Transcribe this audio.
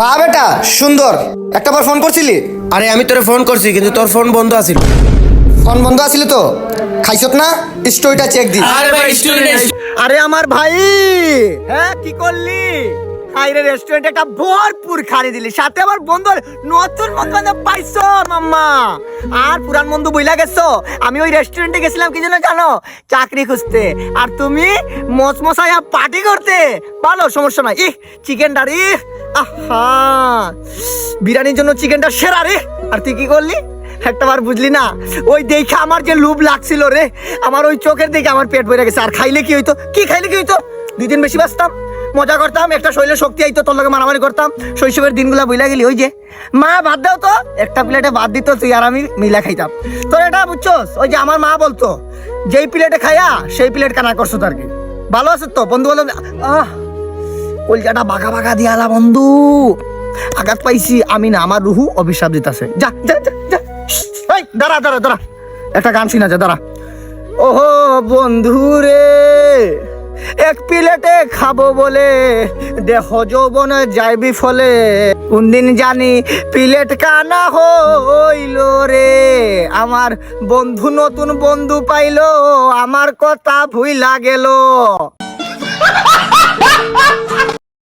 বা বেটা সুন্দর, একটা বার ফোন করছিলি? আরে আমি তোরে ফোন করছি কিন্তু তোর ফোন বন্ধ আছিল। ফোন বন্ধ আছিল তো? খাইছত না? স্টোরিটা চেক দি। আরে ভাই স্টুডেন্ট। আরে আমার ভাই, হ্যাঁ কি করলি? খাইরে রেস্টুরেন্টে একটা ভরপুর খাড়ি দিলি, সাথে আবার বন্ধু নতুন বন্ধু পাইছো মাম্মা। আর পুরান বন্ধু বইলা গেছো। আমি ওই রেস্টুরেন্টে গেছিলাম কি জন্য জানো? চাকরি খুঁজতে। আর তুমি মচমচায়া পার্টি করতে। ভালো, সমস্যা নাই। চিকেনটা রে, আহা, বিরিয়ানির জন্য চিকেনটা সেরা রে। আর তুই কি করলি? একটা বার বুঝলি না, ওই দেখে আমার যে লোভ লাগছিল রে, আমার ওই চোখের দেখে আমার পেট ভরে গেছে। আর খাইলে কি হইতো? কি খাইলে কি হইতো? 2 দিন বেশি বাঁচতাম, মজা করতাম, একটা শরীরে শক্তি আইতো, তোর লগে মারামারি করতাম। শৈশবের দিনগুলা বইলা গেলি। ওই যে মা ভাত দাও তো, একটা প্লেটে ভাত দিত, তুই আর আমি মিলা খাইতাম। তোর এটা বুঝছস? ওই যে আমার মা বলতো, যেই প্লেটে খাইয়া সেই প্লেট কানা করছো। তার কি ভালো আছে তো বন্ধু? বলো কলকাতা বাঘা বাঘা দিয়ালা বন্ধু, আঘাত পাইছি আমি না, আমার রুহু অভিশাপ দিতেছে। যা যা যা যা। এই দাঁড়া দাঁড়া দাঁড়া, একটা গান শুনা যা, দাঁড়া। ওহো বন্ধু রে, এক প্লেটে খাবো বলে দেহ যৌবন যাইবি ফলে, কোন দিন জানি প্লেট কানা হইল রে, আমার বন্ধু নতুন বন্ধু পাইলো, আমার কথা ভুইলা গেল।